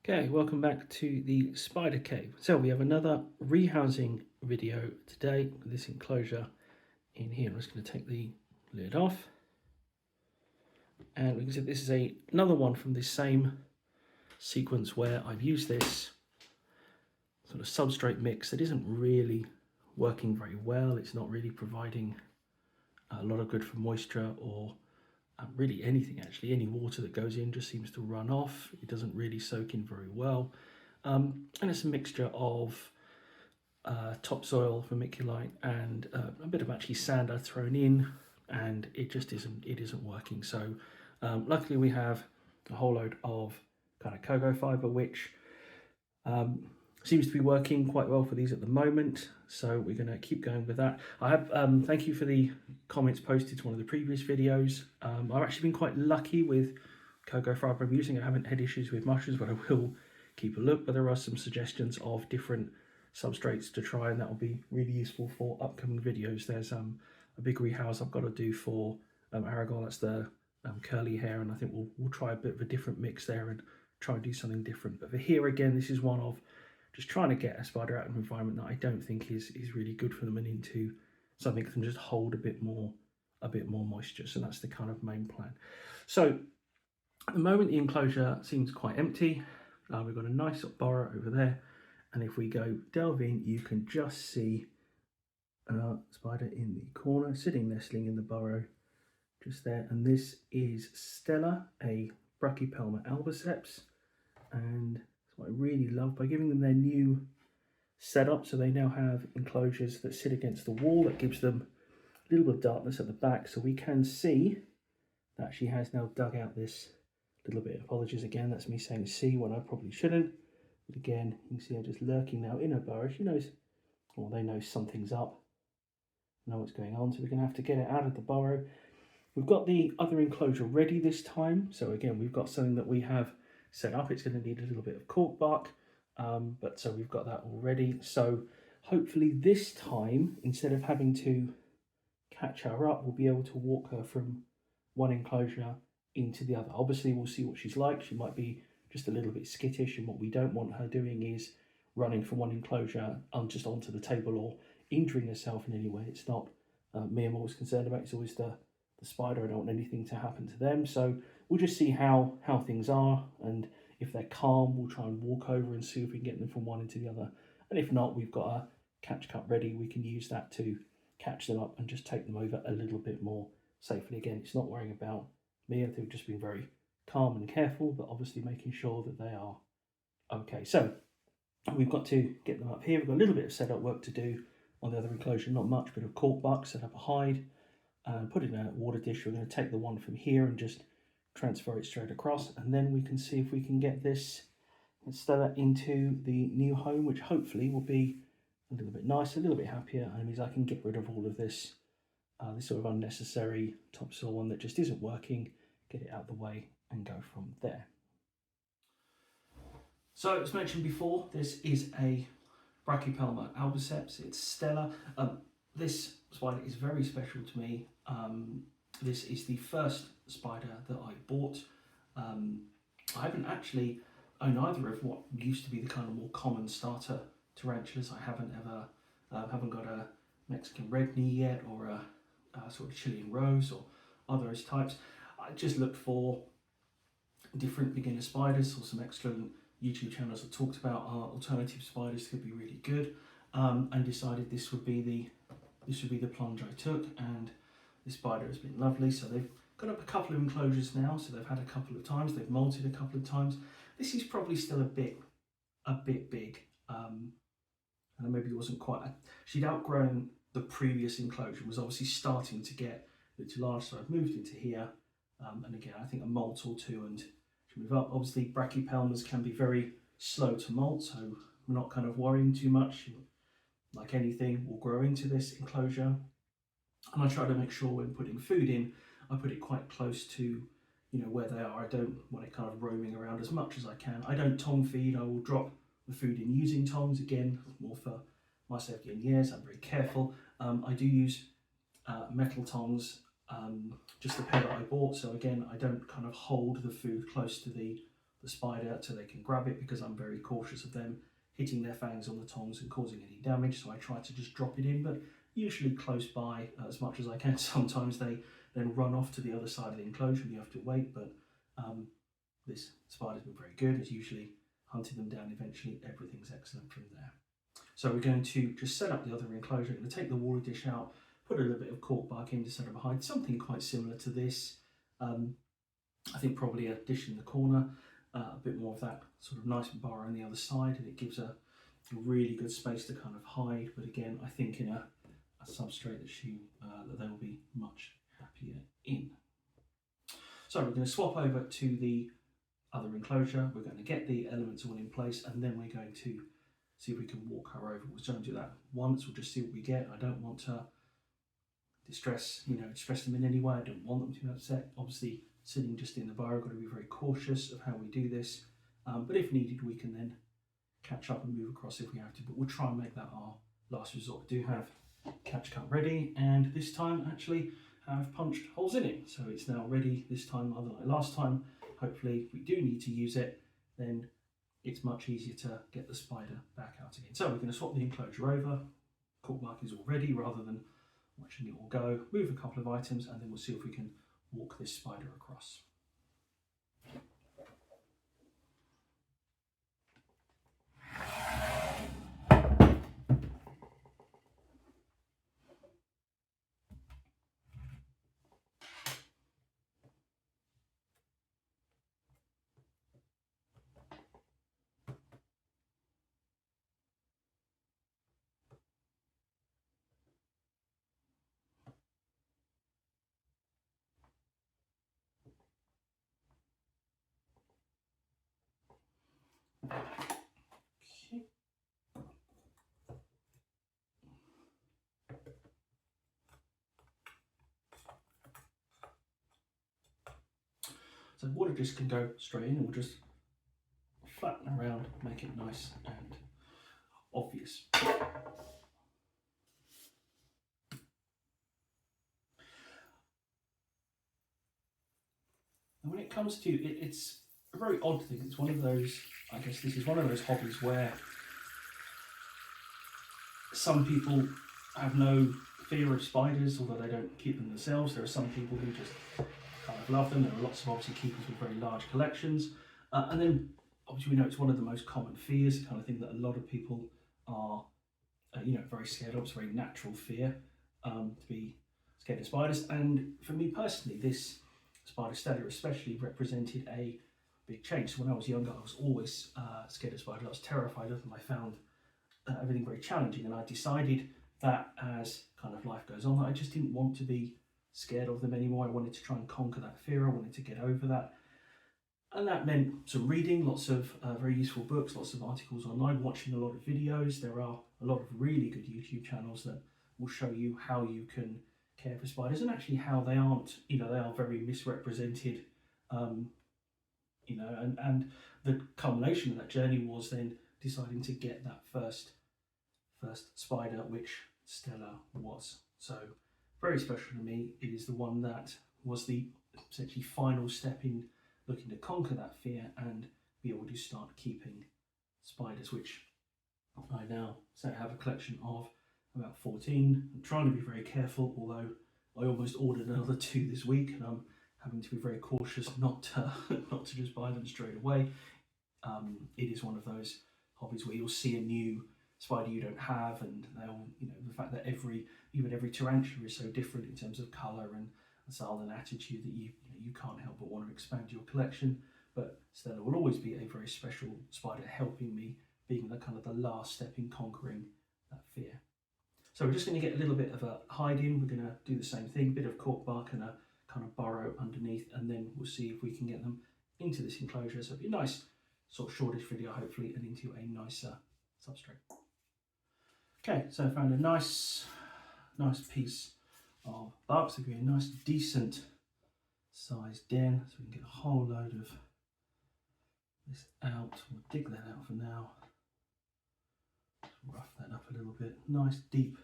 Okay, welcome back to the spider cave. So we have another rehousing video today with this enclosure in here. I'm just going to take the lid off. And we can see this is another one from this same sequence where I've used this sort of substrate mix that isn't really working very well. It's not really providing a lot of good for moisture or really anything actually. Any water that goes in just seems to run off. It doesn't really soak in very well. And it's a mixture of topsoil, vermiculite, and a bit of actually sand I've thrown in, and it just isn't working. So luckily we have a whole load of kind of cocoa fiber, which seems to be working quite well for these at the moment. So we're going to keep going with that. I have thank you for the comments posted to one of the previous videos. I've actually been quite lucky with cocoa fiber I'm using. I haven't had issues with mushrooms, but I will keep a look. But there are some suggestions of different substrates to try, and that will be really useful for upcoming videos. There's a big rehouse I've got to do for Aragon. That's the curly hair, and I think we'll try a bit of a different mix there and try and do something different. But for here again, this is one of just trying to get a spider out of an environment that I don't think is really good for them, and into something that can just hold a bit more moisture. So that's the kind of main plan. So at the moment the enclosure seems quite empty. We've got a nice burrow over there, and if we go delve in, you can just see a spider in the corner, sitting nestling in the burrow just there. And this is Stella, a Brachypelma Albiceps, and what I really love, by giving them their new setup, so they now have enclosures that sit against the wall. That gives them a little bit of darkness at the back, so we can see that she has now dug out this little bit. Apologies again, that's me saying see when I probably shouldn't. But again, you can see her just lurking now in her burrow. She knows, or they know something's up, know what's going on, so we're going to have to get it out of the burrow. We've got the other enclosure ready this time, so again we've got something that we have set up. It's going to need a little bit of cork bark, but so we've got that already. So hopefully this time, instead of having to catch her up, we'll be able to walk her from one enclosure into the other. Obviously we'll see what she's like. She might be just a little bit skittish, and what we don't want her doing is running from one enclosure just onto the table or injuring herself in any way. It's not me I'm always concerned about. It's always the spider. I don't want anything to happen to them. So we'll just see how things are, and if they're calm, we'll try and walk over and see if we can get them from one into the other. And if not, we've got a catch cup ready. We can use that to catch them up and just take them over a little bit more safely. Again, it's not worrying about me. I think we've just been very calm and careful, but obviously making sure that they are okay. So we've got to get them up here. We've got a little bit of setup work to do on the other enclosure, not much, bit of cork bark, set up a hide, and put it in a water dish. We're going to take the one from here and just transfer it straight across, and then we can see if we can get this Stella into the new home, which hopefully will be a little bit nicer, a little bit happier, and it means I can get rid of all of this this sort of unnecessary topsoil one that just isn't working, get it out of the way and go from there. So as mentioned before, this is a Brachypelma Albiceps. It's Stella. This spider is very special to me. This is the first spider that I bought. I haven't actually owned either of what used to be the kind of more common starter tarantulas. I haven't got a Mexican red knee yet, or a sort of Chilean rose, or other types. I just looked for different beginner spiders, or some excellent YouTube channels that talked about alternative spiders could be really good, and decided this would be the plunge I took, and this spider has been lovely. So they've got up a couple of enclosures now, so they've had a couple of times, they've molted a couple of times. This is probably still a bit big, and maybe it wasn't quite, she'd outgrown the previous enclosure, was obviously starting to get a bit too large, so I've moved into here, and again I think a molt or two and she'll move up. Obviously Brachypelmas can be very slow to molt, so we're not kind of worrying too much. Like anything, will grow into this enclosure, and I try to make sure when putting food in, I put it quite close to where they are. I don't want it kind of roaming around as much as I can. I don't tong feed. I will drop the food in using tongs, again more for my safety and years. I'm very careful. I do use metal tongs, just the pair that I bought, so again I don't kind of hold the food close to the the spider so they can grab it, because I'm very cautious of them hitting their fangs on the tongs and causing any damage. So I try to just drop it in, but usually close by as much as I can. Sometimes they then run off to the other side of the enclosure and you have to wait, but this spider's been very good. It's usually hunted them down eventually. Everything's excellent from there. So we're going to just set up the other enclosure. I'm going to take the water dish out, put a little bit of cork bark in to set it behind, something quite similar to this. I think probably a dish in the corner, a bit more of that sort of nice burrow on the other side, and it gives a really good space to kind of hide. But again, I think in a substrate that they will be much happier in. So we're going to swap over to the other enclosure. We're going to get the elements all in place, and then we're going to see if we can walk her over. We'll try and do that once. We'll just see what we get. I don't want to distress them in any way. I don't want them to be upset. Obviously, sitting just in the burrow, I've got to be very cautious of how we do this. But if needed, we can then catch up and move across if we have to. But we'll try and make that our last resort. I do have catch cut ready, and this time actually I've punched holes in it, so it's now ready this time, other like last time. Hopefully, if we do need to use it, then it's much easier to get the spider back out again. So we're going to swap the enclosure over. Cork bark is all ready, rather than watching it all go. Move a couple of items, and then we'll see if we can walk this spider across. Okay. So water just can go straight in, and we'll just flatten around, make it nice and obvious. And when it comes to it, it's a very odd thing. It's one of those, I guess this is one of those hobbies where some people have no fear of spiders, although they don't keep them themselves. There are some people who just kind of love them. There are lots of obviously keepers with very large collections. And then obviously we know it's one of the most common fears, the kind of thing that a lot of people are very scared of. It's a very natural fear to be scared of spiders. And for me personally, this spider Stella especially represented a big change. So when I was younger, I was always scared of spiders. I was terrified of them. I found everything very challenging, and I decided that as kind of life goes on, that I just didn't want to be scared of them anymore. I wanted to try and conquer that fear. I wanted to get over that. And that meant some reading, lots of very useful books, lots of articles online, watching a lot of videos. There are a lot of really good YouTube channels that will show you how you can care for spiders, and actually how they aren't, they are very misrepresented. And the culmination of that journey was then deciding to get that first spider, which Stella was. So very special to me. It is the one that was the essentially final step in looking to conquer that fear and be able to start keeping spiders, which I now say I have a collection of about 14. I'm trying to be very careful, although I almost ordered another 2 this week, and I'm having to be very cautious not to just buy them straight away. It is one of those hobbies where you'll see a new spider you don't have, and they'll, the fact that even every tarantula is so different in terms of colour and style and attitude, that you can't help but want to expand your collection. But Stella will always be a very special spider, helping me, being the kind of the last step in conquering that fear. So we're just going to get a little bit of a hide in. We're going to do the same thing, a bit of cork bark and a kind of burrow underneath, and then we'll see if we can get them into this enclosure. So it'll be a nice sort of shortish video hopefully, and into a nicer substrate. Okay, so I found a nice piece of bark, so give me a nice decent sized den, so we can get a whole load of this out. We'll dig that out for now. Rough that up a little bit. Nice deep,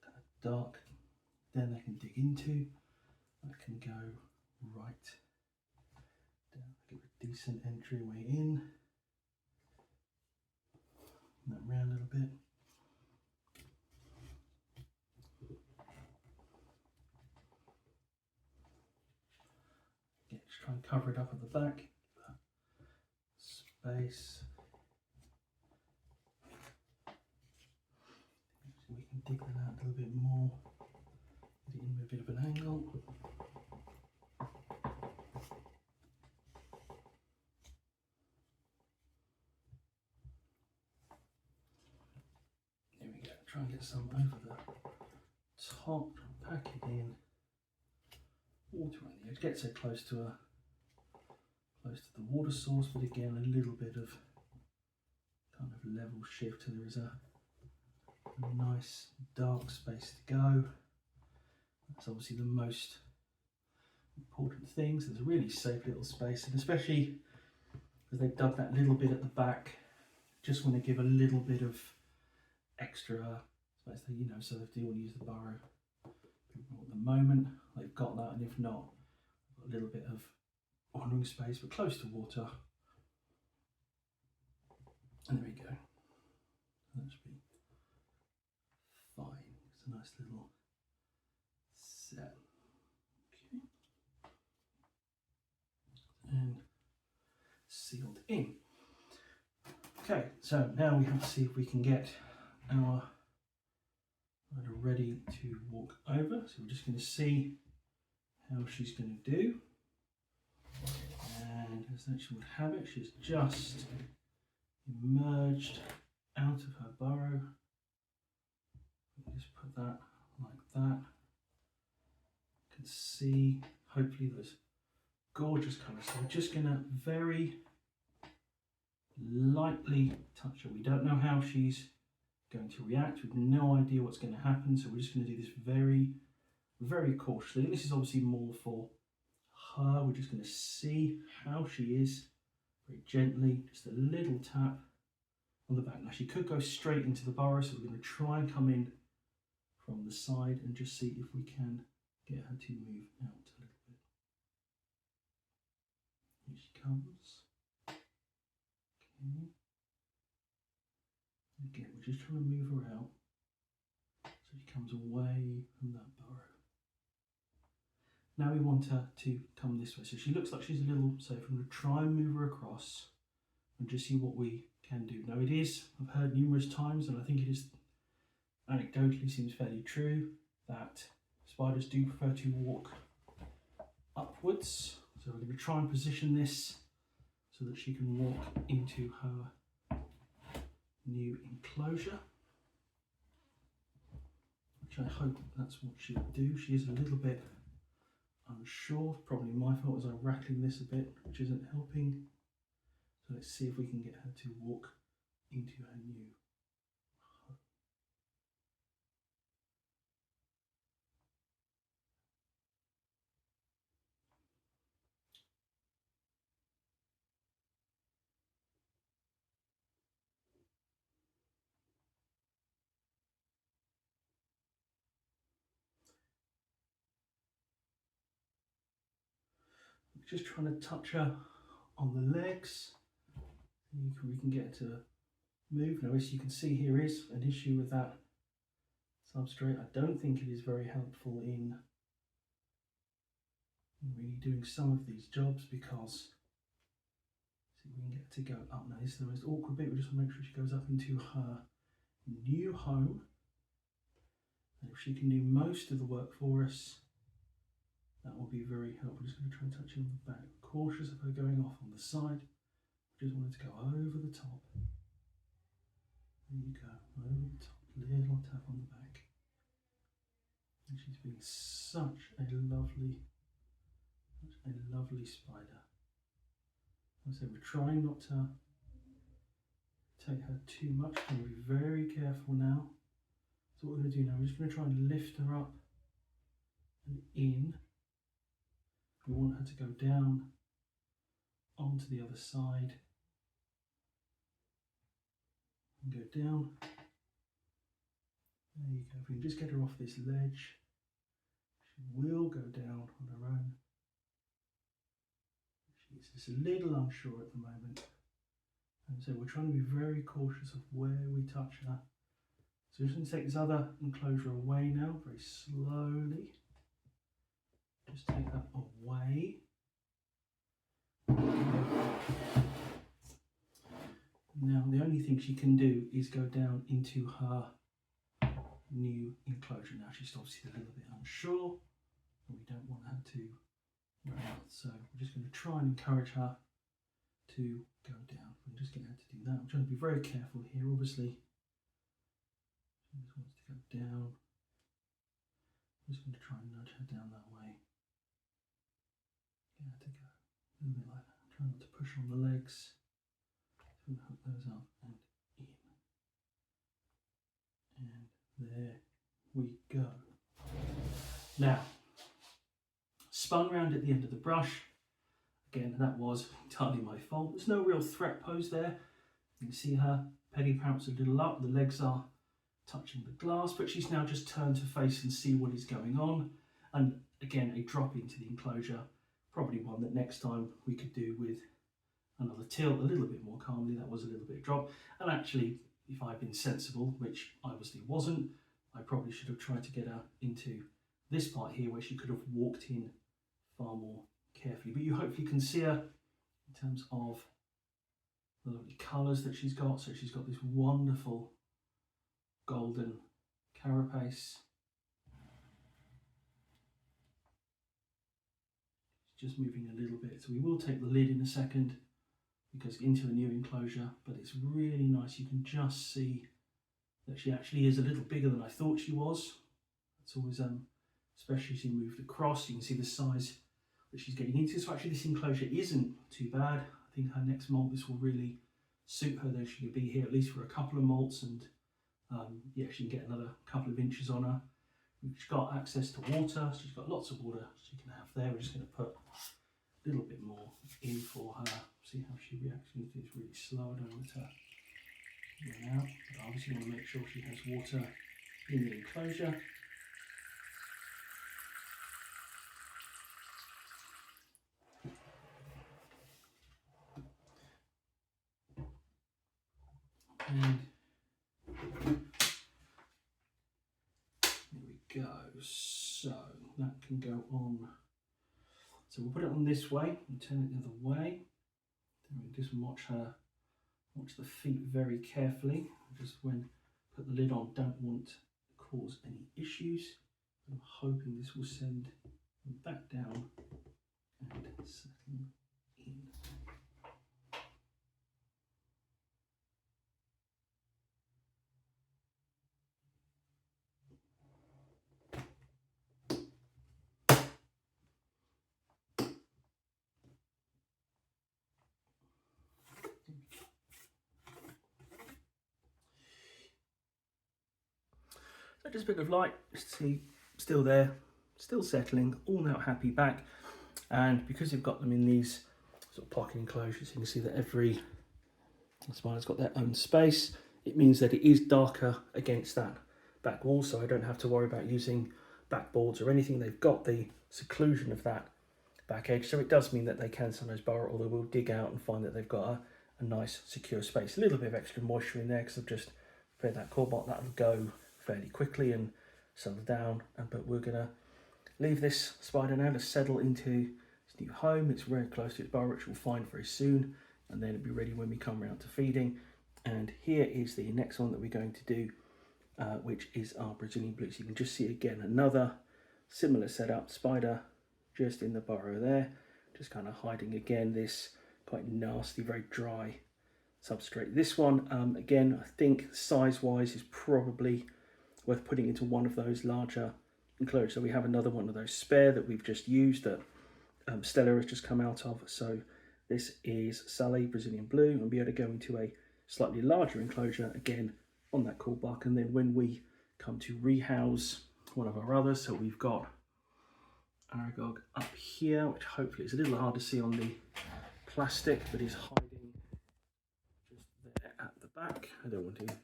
kind of dark den they can dig into. That can go right down, give her a decent entryway in. That round a little bit. Again, just try and cover it up at the back. Space. So we can dig that out a little bit more. Get it in with a bit of an angle. There we go. Try and get some over the top. Pack it in. Water on the edge. Get so close to the water source, but again a little bit of kind of level shift. So there is a nice dark space to go. That's obviously the most important thing. So there's a really safe little space, and especially as they've dug that little bit at the back, just want to give a little bit of extra space there, you know, so if they want to use the burrow at the moment, they've got that, and if not, a little bit of wandering space but close to water. And there we go. That should be fine. It's a nice little set. Okay. And sealed in. Okay, so now we have to see if we can get our rider ready to walk over. So we're just going to see how she's going to do. And as she would have it, she's just emerged out of her burrow. Just put that like that. You can see hopefully those gorgeous colours. So we're just going to very lightly touch her. We don't know how she's going to react. We've no idea what's going to happen, so we're just going to do this very, very cautiously. And this is obviously more for her. We're just going to see how she is, very gently, just a little tap on the back. Now she could go straight into the burrow, so we're going to try and come in from the side and just see if we can get her to move out a little bit. Here she comes. Okay. Again, we're just trying to move her out so she comes away from that burrow. Now we want her to come this way. So she looks like she's a little safe. I'm going to try and move her across and just see what we can do. Now it is, I've heard numerous times, and I think it is anecdotally seems fairly true, that spiders do prefer to walk upwards. So we're going to try and position this so that she can walk into her new enclosure, which I hope that's what she'll do. She is a little bit unsure, probably my fault as I'm rattling this a bit, which isn't helping. So let's see if we can get her to walk into her new home. Just trying to touch her on the legs. We can get her to move. Now, as you can see, here is an issue with that substrate. I don't think it is very helpful in really doing some of these jobs, because see if we can get her to go up. Now, this is the most awkward bit. We just want to make sure she goes up into her new home. And if she can do most of the work for us, that will be very helpful. Just going to try and touch her on the back. Cautious of her going off on the side. Just wanted to go over the top. There you go, over the top. Little tap on the back. And she's been such a lovely spider. As I said, we're trying not to take her too much. We're going to be very careful now. So what we're going to do now, we're just going to try and lift her up and in. We want her to go down onto the other side and go down. There you go. If we can just get her off this ledge, she will go down on her own. She It's just a little unsure at the moment. And so we're trying to be very cautious of where we touch her. So we're just going to take this other enclosure away now, very slowly. Just take that away. Now the only thing she can do is go down into her new enclosure. Now she's obviously a little bit unsure, and we don't want her to run out. So we're just going to try and encourage her to go down. We're just getting her to do that. I'm trying to be very careful here, obviously. She just wants to go down. I'm just going to try and nudge her down that way. Get her to go a little bit like that. Try not to push on the legs. So we'll hook those up and in. And there we go. Now, spun round at the end of the brush. Again, that was entirely my fault. There's no real threat pose there. You can see her pegging perhaps a little up. The legs are touching the glass, but she's now just turned to face and see what is going on. And again, a drop into the enclosure. Probably one that next time we could do with another tilt a little bit more calmly. That was a little bit of drop. And actually, if I'd been sensible, which I obviously wasn't, I probably should have tried to get her into this part here where she could have walked in far more carefully. But you hopefully can see her in terms of the lovely colours that she's got. So she's got this wonderful golden carapace. Just moving a little bit. So we will take the lid in a second because into a new enclosure, but it's really nice. You can just see that she actually is a little bigger than I thought she was. It's always, especially as you moved across, you can see the size that she's getting into. So actually this enclosure isn't too bad. I think her next molt, this will really suit her, though she could be here at least for a couple of molts, and yeah, she can get another couple of inches on her. She's got access to water, so she's got lots of water she can have there. We're just going to put a little bit more in for her, see how she reacts. It's really slow, I don't want her to run out, but I obviously want to make sure she has water in the enclosure. And there we go, so that can go on. So we'll put it on this way and turn it the other way. Then we just watch the feet very carefully. Just when put the lid on, don't want to cause any issues. I'm hoping this will send them back down and settle in. So just a bit of light, just to see, still there, still settling, all now happy back. And because you've got them in these sort of pocket enclosures, you can see that every spider's got their own space. It means that it is darker against that back wall, so I don't have to worry about using backboards or anything. They've got the seclusion of that back edge, so it does mean that they can sometimes burrow, or they will dig out and find that they've got a nice secure space. A little bit of extra moisture in there because I've just prepared that corbot. That'll go fairly quickly and settle down, but we're gonna leave this spider now to settle into its new home. It's very close to its burrow, which we'll find very soon, and then it'll be ready when we come around to feeding. And here is the next one that we're going to do, which is our Brazilian blue. So you can just see again another similar setup, spider just in the burrow there, just kind of hiding again this quite nasty, very dry substrate. This one, again, I think size-wise is probably worth putting into one of those larger enclosures. So we have another one of those spare that we've just used that Stella has just come out of. So this is Sally Brazilian Blue, and be able to go into a slightly larger enclosure again on that cool buck. And then when we come to rehouse one of our others, so we've got Aragog up here, which hopefully is a little hard to see on the plastic, but is hiding just there at the back. I don't want to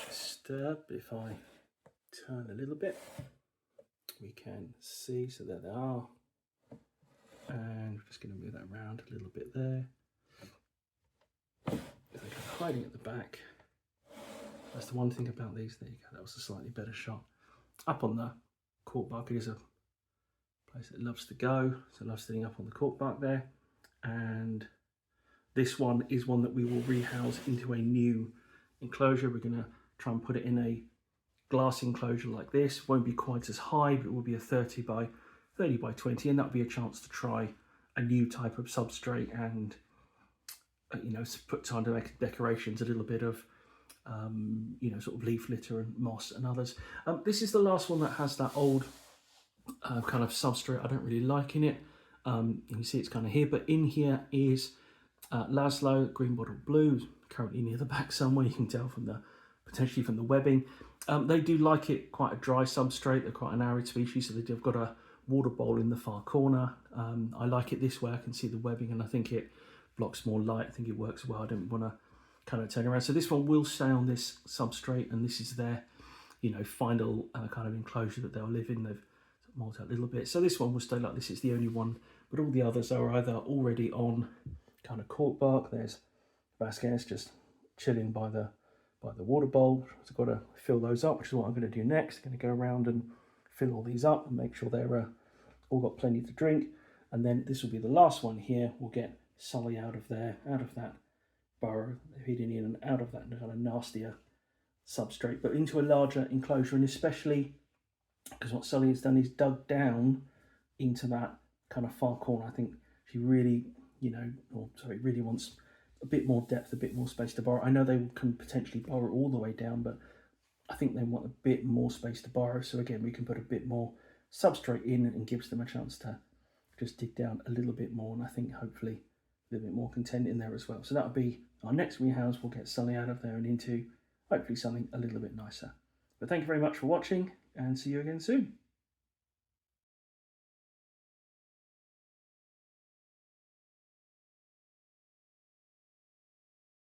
disturb, but if I turn a little bit, we can see, so there they are. And we're just going to move that around a little bit there. They're hiding at the back. That's the one thing about these. There you go. That was a slightly better shot. Up on the cork bark, it is a place that loves to go. So I love sitting up on the cork bark there. And this one is one that we will rehouse into a new enclosure. We're going to try and put it in a glass enclosure like this. Won't be quite as high, but it will be a 30 by 20, and that'll be a chance to try a new type of substrate and you know, put time to make decorations, a little bit of you know, sort of leaf litter and moss and others. This is the last one that has that old kind of substrate. I don't really like in it. You can see it's kind of here, but in here is Laszlo green bottle blue, currently near the back somewhere. You can tell from the potentially from the webbing. They do like it quite a dry substrate. They're quite an arid species, so they've got a water bowl in the far corner. I like it this way. I can see the webbing, and I think it blocks more light. I think it works well. I don't want to kind of turn around. So this one will stay on this substrate, and this is their, you know, final kind of enclosure that they'll live in. They've molded out a little bit. So this one will stay like this. It's the only one, but all the others are either already on kind of cork bark. There's Vasquez just chilling by the water bowl. So I've got to fill those up, which is what I'm going to do next. I'm going to go around and fill all these up and make sure they're all got plenty to drink. And then this will be the last one here. We'll get Sully out of there, out of that burrow, feeding in and out of that kind of nastier substrate, but into a larger enclosure. And especially because what Sully has done is dug down into that kind of far corner. I think she really, you know, or sorry, really wants a bit more depth, a bit more space to burrow. I know they can potentially burrow all the way down, but I think they want a bit more space to burrow. So again, we can put a bit more substrate in and gives them a chance to just dig down a little bit more. And I think hopefully a little bit more content in there as well. So that'll be our next rehouse. We'll get Sully out of there and into hopefully something a little bit nicer. But thank you very much for watching, and see you again soon.